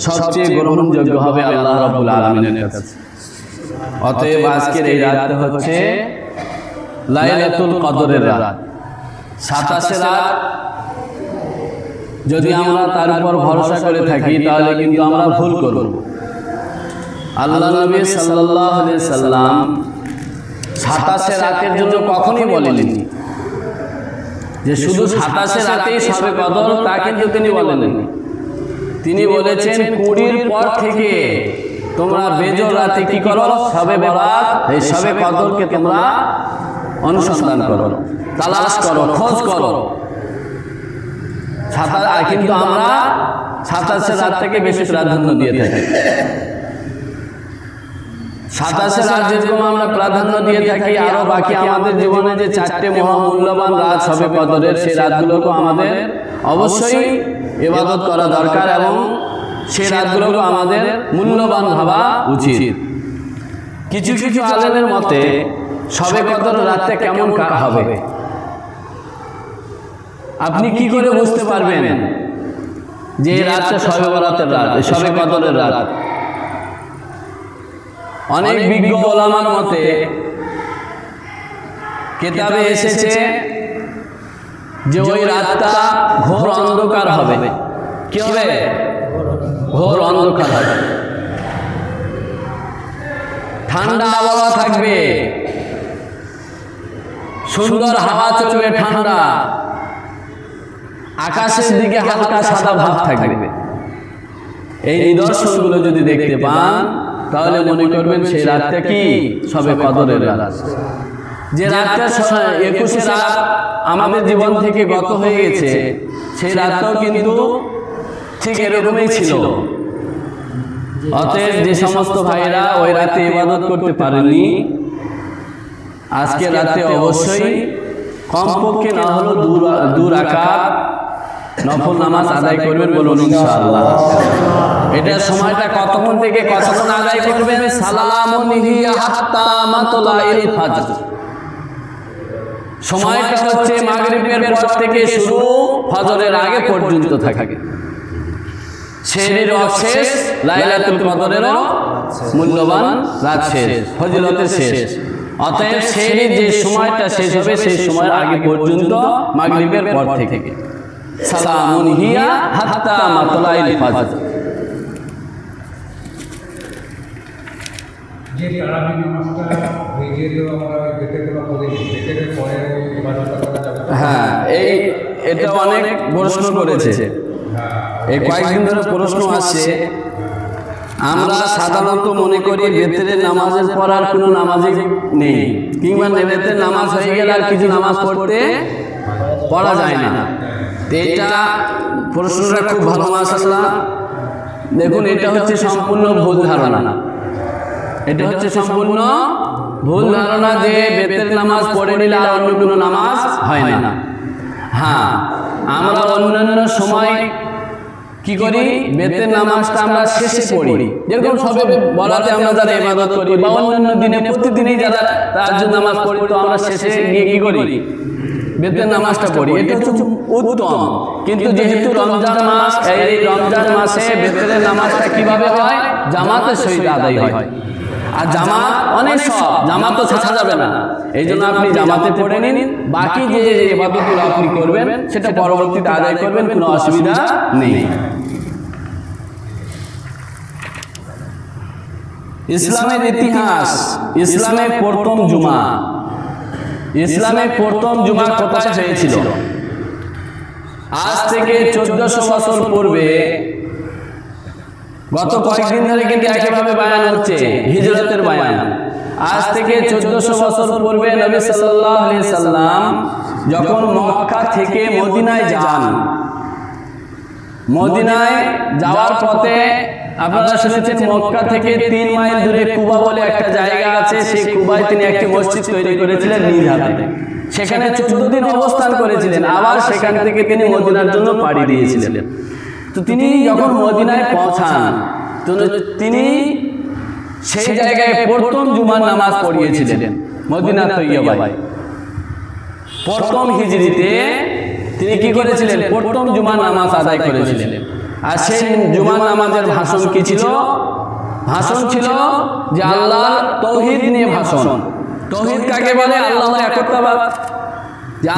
সবচেয়ে গ্রহণযোগ্য হবে আল্লাহ রাব্বুল আলামিনের কাছে। অতএব আজকের এই রাত হচ্ছে লাইলাতুল কদরের রাত, 27 রাত। যদি আমরা তার উপর ভরসা করে থাকি তাহলে কিন্তু আমরা ভুল করব। আল্লাহ নবী সাল্লাল্লাহু আলাইহি সাল্লাম 27 রাতের জন্য কখনোই বলেননি যে শুধু 27 রাতেই শবে কদর, তা কিন্তু তিনি বলেননি। তিনি বলেছেন 20-র পর থেকে তোমরা বেজোড় রাতে কি করো? শবে বরাত, এই শবে কদরকে তোমরা অনুসন্ধান করো, তালাশ করো, খোঁজ করো। কিন্তু আমরা 27 রাত থেকে বেশি প্রাধান্য দিয়ে থাকি। 27 রাত যেরকম আমরা প্রাধান্য দিয়ে থাকি, আরো বাকি আমাদের জীবনে যে 4টে মহামূল্যবান রাত শবে কদরের, সেই রাতগুলোকে আমাদের অবশ্যই ইবাদত করা দরকার এবং সেই রাতগুলোকে আমাদের মূল্যবান ভাবা উচিত। কিছু কিছু আলেমের মতে শবে কদর রাতটা কেমন হবে, আপনি কি করে বুঝতে পারবেন যে এই রাতটা শবে বরাতের রাত, শবে কদরের রাত? অনেক বিজ্ঞ ওলামার মতে কিতাবে এসেছে যে ওই রাতটা ঘোর অন্ধকার হবে। কি হবে? ঘোর অন্ধকার হবে। ঠান্ডা আবহাওয়া থাকবে, সুন্দর হাওয়া চলবে, ঠান্ডা, আকাশের দিকে হালকা সাদা ভাব থাকবে। এই নিদর্শনগুলো যদি দেখতে পান তাহলে মনে করবেন সেই রাতটা কি? শবে কদরের রাত। যে রাতটা 21 রাত আমাদের জীবন থেকে গত হয়ে গেছে, সেই রাতটাও কিন্তু ঠিক এরকমই ছিল। অতএব যে সমস্ত ভাইরা ওই রাতে ইবাদত করতে পারেননি, আজকে রাতে অবশ্যই কমপক্ষে না হলো 2 রাকাত নফল নামাজ আদায় করবেন, বলুন ইনশাআল্লাহ। এটা সময়টা কতক্ষণ থেকে কতক্ষণ আদায় করবেন? সালামুন হিয়া হাত্তা মাতলাইল ফাজর। সময়টা হচ্ছে মাগরিবের পর থেকে শুরু, ফজরের আগে পর্যন্ত থাকে। সেহরির শেষ, লাইলাতুল কদরেরও মূল্যবান রাত শেষ, ফজিলতের শেষ। অতএব সেহরির যে সময়টা শেষ হবে সেই সময়ের আগে পর্যন্ত মাগরিবের পর থেকে সালামুন হিয়া হাত্তা মাতলাইল ফাজর। যে তারাবি নামাজটা হয়ে গেল, আমরা বেতের পরে ইবাদতটা করা যাবে। হ্যাঁ, এটা অনেক প্রশ্ন করেছে। এই কয়েকদিন ধরে প্রশ্ন আসছে। আমরা সাধারণত মনে করি বেতের নামাজের পর আর কোনো নামাজই নেই, কিংবা বেতের নামাজ হয়ে গেলে আর কিছু নামাজ পড়া যায় না। এটা প্রশ্নটা খুব ভালো, মাশাআল্লাহ। দেখুন, এটা হচ্ছে সম্পূর্ণ ভুল ধারণা। এটা হচ্ছে সম্পূর্ণ ভুল ধারণা যে বেতের নামাজ পড়ে নিলে আর অন্য কোনো নামাজ হয় না। হ্যাঁ, আমরা অন্যান্য সময় কি করি? বেতের নামাজটা আমরা শেষে পড়ি। যেরকম সবে বলাতে আমরা যারা ইবাদত করি বা অন্যান্য দিনে প্রতিদিনই যারা তাহাজ্জুদ নামাজ পড়ি, তো আমরা শেষে গিয়ে কি করি? বেতের নামাজটা পড়ি। এটা হচ্ছে উত্তম। কিন্তু যেহেতু রমজান মাস, এই রমজান মাসে বেতের নামাজটা কিভাবে হয়? জামাতের সহিত আদায় হয়। আর জামাত অনেক সব, জামাত তো ছাড়া যাবে না। এই জন্য আপনি জামাতে পড়ে নিন, বাকি যে ইবাদতগুলো আপনি করবেন সেটা পরবর্তীতে আদায় করবেন, কোনো অসুবিধা নেই। ইসলামের ইতিহাস, ইসলামের প্রথম জুমা, ইসলামের প্রথম জুমা কোথায় হয়েছিল? আজ থেকে 1400 বছর পূর্বে, গত কয়েকদিন ধরে কিন্তু একইভাবে বায়ান হচ্ছে, হিজরতের বায়ান। আজ থেকে 1400 বছর পূর্বে নবী সাল্লাল্লাহু আলাইহি সাল্লাম যখন মক্কা থেকে মদিনায় যান, মদিনায় যাওয়ার পথে আপনারা শুনেছেন মক্কা থেকে 3 মাইল দূরে কুবা বলে একটা জায়গা আছে। সেই কুবায় তিনি একটি মসজিদ তৈরি করেছিলেন নিজ হাতে। সেখানে 14 দিন অবস্থান করেছিলেন। আবার সেখান থেকে তিনি মদিনার জন্য পাড়ি দিয়েছিলেন। তো তিনি যখন মদিনায় পৌঁছান, তো তিনি সেই জায়গায় প্রথম জুমার নামাজ পড়িয়েছিলেন মদিনা তৈয়বায়। প্রথম হিজরিতে তিনি কি করেছিলেন? প্রথম জুমার নামাজ আদায় করেছিলেন। আর সেই জুমার নামাজের ভাষণ কি ছিল? ভাষণ ছিল যে আল্লাহর তৌহিদ নিয়ে ভাষণ। তৌহিদ কাকে বলে? আল্লাহর একত্ববাদ, যে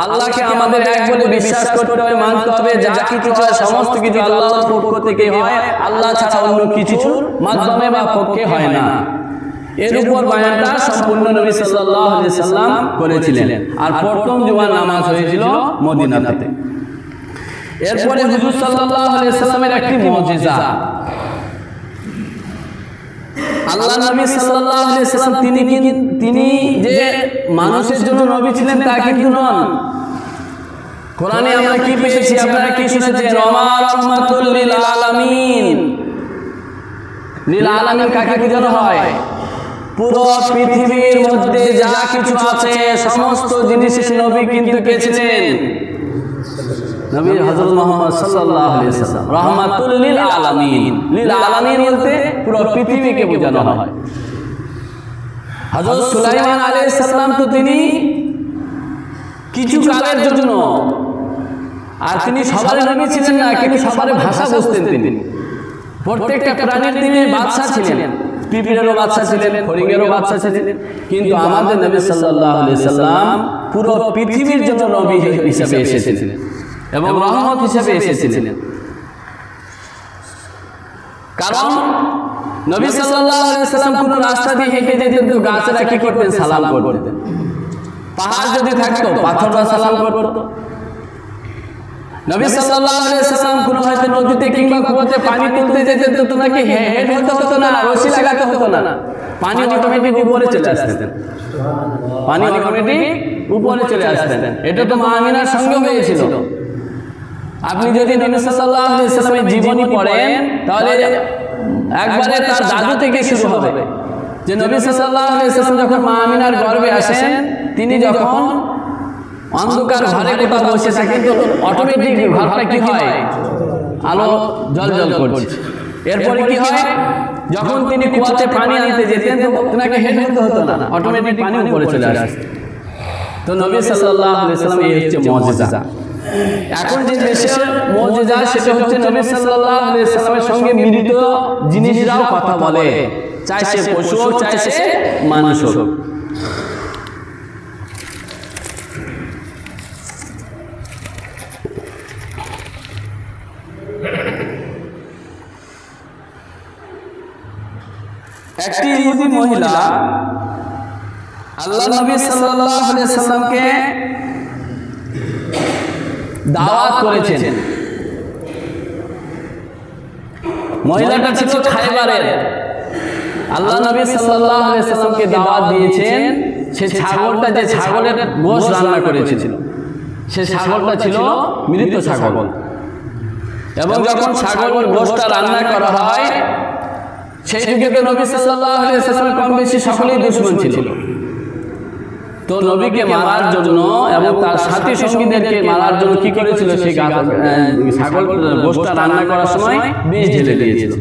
আল্লাহকে আমাদের এক বলে বিশ্বাস করতে হবে, মানতে হবে। যা কিছু হয় সমস্ত কিছু আল্লাহর পক্ষ থেকে হয়, আল্লাহ ছাড়া অন্য কিছুর মাধ্যমে বা পক্ষে হয় না। এর উপর বয়ানটা সম্পূর্ণ নবী সাল্লাল্লাহু আলাইহি সাল্লাম করেছিলেন। আর প্রথম জুমার নামাজ হয়েছিল মদিনাতে। এরপরে হুজুর সাল্লাল্লাহু আলাইহি সাল্লামের একটি মুজিজা, আল্লাহ নবী সাল্লাল্লাহু আলাইহি সাল্লাম তিনি যে মানুষের জন্য নবী ছিলেন তা কিন্তু নন। কোরআনে আমরা কি পেয়েছি? আপনারা কি শুনেছেন? রমা রাহমাতুল লিল আলামিন। লিল আলামিন কাকে বোঝানো হয়? পুরো পৃথিবীর মধ্যে যা কিছু আছে সমস্ত জিনিসের নবী কিন্তু কে ছিলেন? নবী হযরত মুহাম্মদ সাল্লাল্লাহু আলাইহি ওয়াসাল্লাম রাহমাতুল লিল আলামিন। লিল আলামিন বলতে পুরো পৃথিবীকে বোঝানো হয়। হযরত সুলাইমান আলাইহিস সালাম তো তিনি কিছু কালের জন্য, আর তিনি সবার নবী ছিলেন না, কিন্তু সবার ভাষা বুঝতেন তিনি। প্রত্যেকটা প্রাণীর তিনি বাদশা ছিলেন, পিঁপড়েরও বাদশা ছিলেন, ফড়িংয়েরও বাদশা ছিলেন। কিন্তু আমাদের নবী সাল্লাল্লাহু আলাইহি সাল্লাম পুরো পৃথিবীর জন্য নবী হিসেবে এসেছিলেন এবং রহমত হিসেবে এসেছিলেন। কারণ নবী সাল্লাল্লাহু আলাইহি সাল্লাম কোন রাস্তা দিয়ে হেঁটে যেতেন তো গাছেরা কি করতেন? সালাম করতেন। পাহাড় যদি থাকতো পাথররা সালাম করতো। নবী সাল্লাল্লাহু আলাইহি সাল্লাম কোন হয়তো নদীতে কিংবা কুয়াতে পানি তুলতে যেতেন তো তোমাকে হেড হতে হতো না, রশি লাগাতে হতো না, পানি অটোমেটিক উপরে চলে আসতেন। পানি অটোমেটিক উপরে চলে আসতেন। এটা তো মা আমিনার সঙ্গে হয়েছিল। আপনি যদি নবী সাল্লাল্লাহু আলাইহি সাল্লামের জীবনী পড়েন তাহলে একবারে তার দাদু থেকে শুরু হবে, যে নবী সাল্লাল্লাহু আলাইহি সাল্লাম যখন মা আমিনার গর্ভে আসেন, তিনি যখন অন্ধকার ঘরে কোথাও বসে থাকেন তো অটোমেটিক ঘরটা কি হয়? আলো জ্বলজ্বল করছে। এরপরে কি হয়? যখন তিনি কুয়াতে পানি আনতে যেতেন তো ওনাকে হেড হতে হতো না, অটোমেটিক পানি উপরে চলে আসে। তো নবী সাল্লাল্লাহু আলাইহি সাল্লাম এই হচ্ছে মুজিজা। এখন যে দেশের মুজিজা সেটা হচ্ছে নবী সাল্লাল্লাহু আলাইহি সাল্লামের সঙ্গে মিলিত জিনিসরাও কথা বলে, চাই সে পশু হোক চাই সে মানুষ হোক। একটি ইহুদি মহিলা আল্লাহ নবী সাল্লাল্লাহু আলাইহি সাল্লামকে দাওয়াত করেছেন। মহিলাটা ছিল খায়বারের। আল্লাহ নবী সাল্লাল্লাহু আলাইহি সাল্লামকে দাওয়াত দিয়েছেন। সে ছাগলটা, যে ছাগলের গোশত রান্না করেছিল, সে ছাগলটা ছিল মৃত ছাগল। এবং যখন ছাগলের গোশতটা রান্না করা হয় সেই যুগে নবী সাল্লাল্লাহু আলাইহি সাল্লাম কম বেশি সকলেই দুশমন ছিল। তো নবীকে মারার জন্য এবং তার সাথী সঙ্গীদেরকে মারার জন্য কি করেছিল? সেই ছাগল গোশতটা রান্না করার সময় বিষ ঢেলে দিয়েছিল।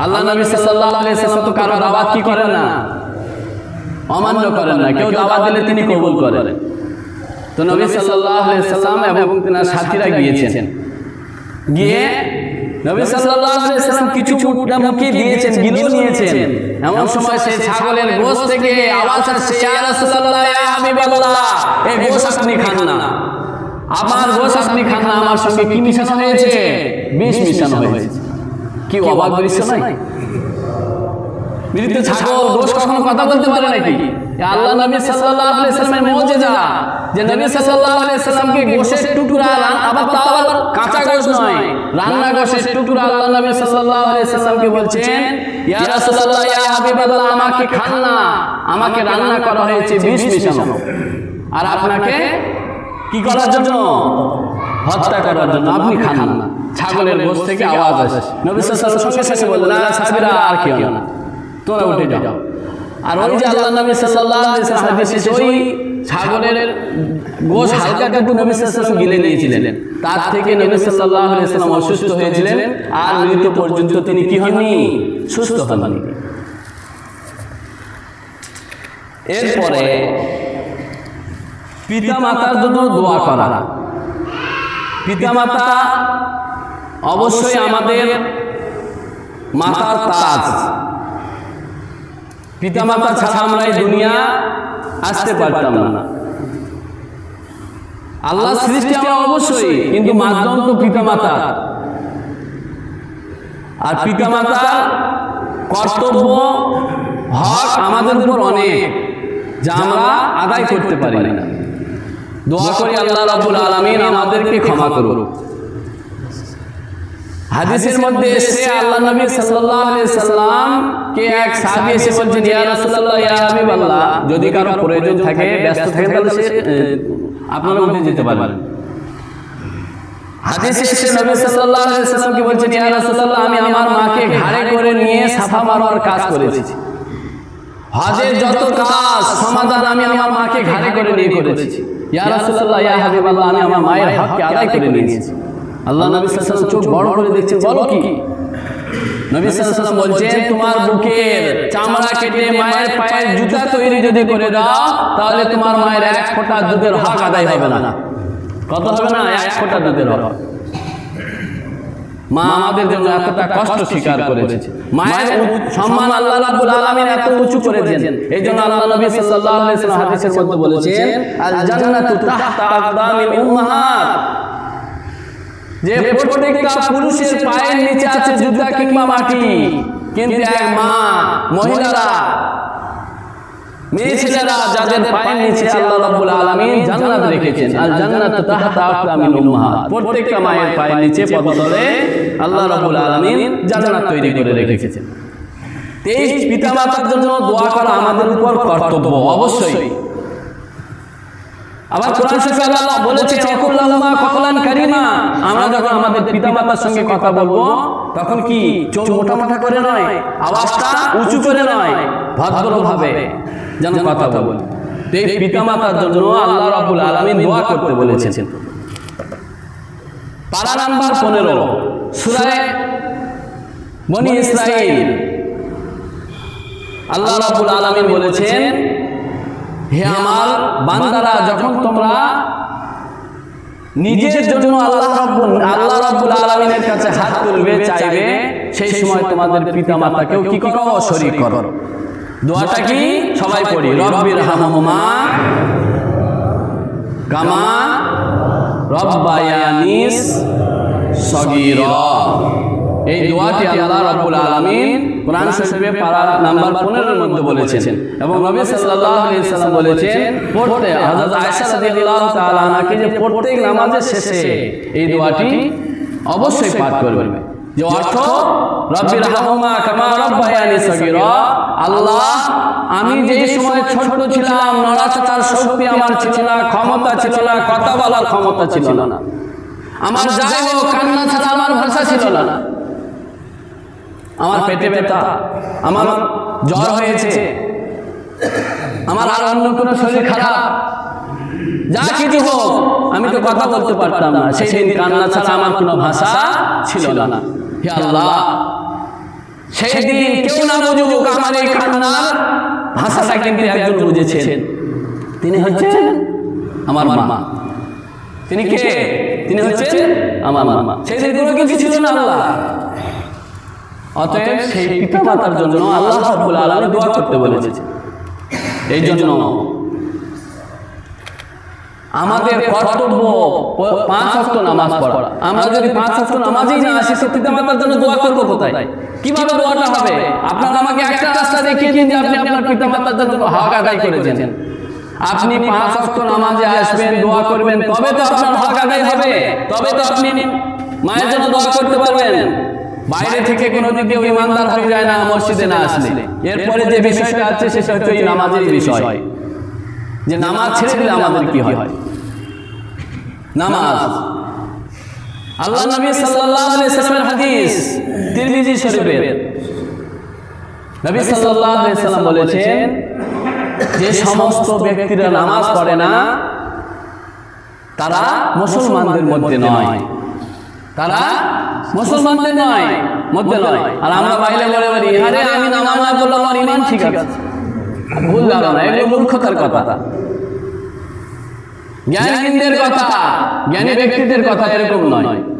আল্লাহ নবী সাল্লাল্লাহু আলাইহি সাল্লাম তো কারো দাওয়াত কি করেন না, অমান্য করেন না। কেউ দাওয়াত দিলে তিনি কবুল করেন। তো নবী সাল্লাল্লাহু আলাইহি সাল্লাম এবং তার সাথীরা গিয়েছেন। গিয়ে নবী সাল্লাল্লাহু আলাইহি সাল্লাম কিছু মুখে দিয়েছেন, গিলেও নিয়েছেন। এমন সময় সেই ছাগলের গোশত থেকে আওয়াজ আসছে, ইয়া রাসূলুল্লাহ, ইয়া হাবিবাল্লাহ, এই গোশত আপনি খান না, আমার গোশত আপনি খান না। আমার সঙ্গে কি মিশানো হয়েছে? বিষ মিশানো হয়েছে। কি অবাক দৃশ্য নয়? মৃত ছাগল গোশত কখনো কথা বলতে পারে নাকি? আল্লাহ নবী সাল্লাল্লাহু আলাইহি সাল্লামের মুজিজা, যে নবী সাল্লাল্লাহু আলাইহি সাল্লামকে গোশতের টুকরা, আবার কাঁচা গোশত নয়, রান্না গোশতের টুকরা আল্লাহ নবী সাল্লাল্লাহু আলাইহি সাল্লামকে বলছেন, ইয়া রাসূলুল্লাহ, ইয়া হাবিবাল্লাহ, আমাকে খান না, আমাকে রান্না করা হয়েছে বিষ মিশানো, আর আপনাকে কি করার জন্য? হত্যা করার জন্য, আপনি খান না। ছাগলের গোশত থেকে আওয়াজ আসে। নবী সাল্লাল্লাহু আলাইহি সাল্লাম সঙ্গে সঙ্গে বললেন, না সাহাবীরা আর কেউ না, তোমরা উঠে যাও। আর ওই যে আল্লাহ নবী সাল্লাল্লাহু আলাইহি সাল্লাম হাদিসে ওই ছাগলের গোশত হালকাটুকু নবী সাল্লাল্লাহু আলাইহি সাল্লাম গিলে নিয়েছিলেন। তার থেকে নবী সাল্লাল্লাহু আলাইহি সাল্লাম অসুস্থ হয়েছিলেন, আর মৃত্যু পর্যন্ত তিনি কি হননি? সুস্থ হননি। এরপরে পিতা মাতার জন্য দোয়া করা। পিতামাতা অবশ্যই আমাদের মাতার তাজ। পিতামাতা ছাড়া আমরা এই দুনিয়া আসতে পারতাম না। আল্লাহ সৃষ্টি আমরা অবশ্যই, কিন্তু মাধ্যম তো পিতামাতা। আর পিতামাতার কর্তব্য হক আমাদের উপর অনেক, যা আমরা আদায় করতে পারি না। দোয়া করি আল্লাহ রাব্বুল আলামিন আমাদেরকে ক্ষমা করুন। হাদিসের মধ্যে এসে আল্লাহ নবী সাল্লাল্লাহু আলাইহি সাল্লাম কে এক সাহাবী এসে বলছেন, ইয়া রাসূলুল্লাহ, ইয়া হাবিবাল্লাহ, যদি কারো প্রয়োজন থাকে, ব্যস্ত থাকে, তাহলে সে আপনারা উঠে যেতে পারবেন। হাদিসে এসে নবী সাল্লাল্লাহু আলাইহি সাল্লাম কে বলছেন, ইয়া রাসূলুল্লাহ, আমি আমার মাকে ঘাড়ে করে নিয়ে সাফা মারওয়ার কাজ করেছি। হজের যত কাজ সমাধান আমি আমার মাকে ঘাড়ে করে নিয়ে করেছি। ইয়া রাসূলুল্লাহ, ইয়া হাবিবাল্লাহ, আমি আমার মায়ের হককে আদায় করে নিয়েছি। আল্লাহ নবী সাল্লাল্লাহু আলাইহি ওয়াসাল্লাম চোখ বড় করে দেখছেন, বলো কি? নবী সাল্লাল্লাহু আলাইহি ওয়াসাল্লাম বলছেন, তোমার বুকের চামড়া কেটে মায়ের পায়ের জুতা তৈরি যদি করে দাও, তাহলে তোমার মায়ের এক ফোঁটা দুধের হক আদায় হবে না। কত হবে না? এক ফোঁটা দুধের হক। মা আমাদের জন্য এতটা কষ্ট স্বীকার করেছে। মায়ের সম্মান আল্লাহ রাব্বুল আলামিন এত উঁচু করেছেন। এইজন্য আল্লাহ নবী সাল্লাল্লাহু আলাইহি ওয়াসাল্লাম হাদিসের মধ্যে বলেছেন, আল জান্নাতু তাহতা আকদামিল উম্মাহাত, যে প্রত্যেকটা পুরুষের পায়ের নিচে আছে জুতা কিংবা মাটি, কিন্তু এক মা, মহিলারা, মেয়ে ছেলেরা যাদের পায়ের নিচে আল্লাহ রাব্বুল আলামিন জান্নাত রেখেছেন। আল জান্নাতু তাহতা আকদামিল উম্মাহাত, প্রত্যেকটা মায়ের পায়ের নিচে পদতলে আল্লাহ রাব্বুল আলামিন জান্নাত তৈরি করে রেখেছেন। এই পিতামাতার জন্য দোয়া করা আমাদের উপর কর্তব্য অবশ্যই। আবার কোরআন শরীফে আল্লাহ বলেছে, ওয়াকুল্লাহুমা কওলান কারীমা, আমরা যখন আমাদের পিতামাতার সঙ্গে কথা বলবো তখন কি চোখ মোটা মোটা করে নয়, আওয়াজটা উঁচু করে নয়, ভদ্রভাবে যেন কথা বলি। এই পিতামাতার জন্য আল্লাহ রাব্বুল আলামিন দোয়া করতে বলেছেন। পারা নাম্বার 15 সূরা বনী ইসরাঈল, আল্লাহ রাব্বুল আলামিন বলেছেন, হে আমার বান্দারা, যখন তোমরা নিজের জন্য আল্লাহ রাব্বুল আলামিনের কাছে হাত তুলবে, চাইবে, সেই সময় তোমাদের পিতামাতাকেও কি করো? শরীক করো। দোয়াটা কি? সবাই পড়ি, রব্বিরহামহুমা কামা রব্বায়ানিস সগীরা। এই দোয়াটি আল্লাহ রাব্বুল আলামিন কোরআন শরীফে পারা নাম্বার 15 এর মধ্যে বলেছেন, এবং নবী সাল্লাল্লাহু আলাইহি ওয়াসাল্লাম বলেছেন পড়তে। হযরত আয়েশা রাদিয়াল্লাহু তাআলা আনহাকে যে প্রত্যেক নামাজের শেষে এই দোয়াটি অবশ্যই পাঠ করবে, যে অর্থ রব্বিরহামহুমা কামা রব্বায়ানি সগীরা, আল্লাহ, আমি যে সময় ছোট ছিলাম, নড়াচড়ার শক্তি আমার ছিল না, ক্ষমতা ছিল না, কথা বলার ক্ষমতা ছিল না, আমার যাই হোক কান্না ছাড়া আমার ভাষা ছিল না, আমার পেটে ব্যথা, আমার জ্বর হয়েছে, আমার আর অন্য কোনো শরীর খারাপ, যা কিছু হোক, আমি তো কথা বলতে পারতাম না, সেই দিন কান্না ছাড়া আমার কোনো ভাষা ছিল না। হে আল্লাহ, সেই দিন কেউ না বুঝুক আমার এই কান্নার ভাষাটা কিন্তু একজন বুঝেছেন, তিনি হচ্ছেন আমার মা। তিনি কে? তিনি হচ্ছেন আমার মা। সেই দিন কোনো কিছু ছিল না আল্লাহ। অতএব সেই পিতামাতার জন্য আল্লাহ রাব্বুল আলামিন দোয়া করতে বলেছেন। এই জন্য আমাদের কর্তব্য 5 ওয়াক্ত নামাজ পড়া। আমরা যদি 5 ওয়াক্ত নামাজই না আসি, তো পিতামাতার জন্য দোয়া করব কোথায়? কিভাবে দোয়াটা হবে? আপনারা আমাকে একটা রাস্তা দেখিয়ে দিন যে আপনি আপনার পিতামাতার জন্য হক আদায় করেছেন। আপনি 5 ওয়াক্ত নামাজে আসবেন, দোয়া করবেন, তবে তো আপনার হক আদায় হবে, তবে তো আপনি মায়ের জন্য দোয়া করতে পারবেন। বাইরে থেকে কোনো দিকে ইমানদার হয়ে যায় না মসজিদে না আসলে। এরপরে যে বিষয়টা আছে সেটা হচ্ছে এই নামাজের বিষয়, যে নামাজ ছেড়ে দিলে আমাদের কি হয়। নামাজ, আল্লাহ নবী সাল্লাল্লাহু আলাইহি ওয়াসাল্লামের হাদিস তিরমিজি শরীফের, নবী সাল্লাল্লাহু আলাইহি ওয়াসাল্লাম বলেছেন, যে সমস্ত ব্যক্তিরা নামাজ পড়ে না তারা মুসলমানদের মধ্যে নয়, তারা মুসলমানদের মধ্যে নয়। আর আমরা বাইরে বলে বলি, আরে আমি নামাজ পড়লাম, আমার ঈমান ঠিক আছে। ভুল ধারণা, এগুলো মূর্খতার কথা। জ্ঞানীদের কথা, জ্ঞানী ব্যক্তিদের কথা এরকম নয়।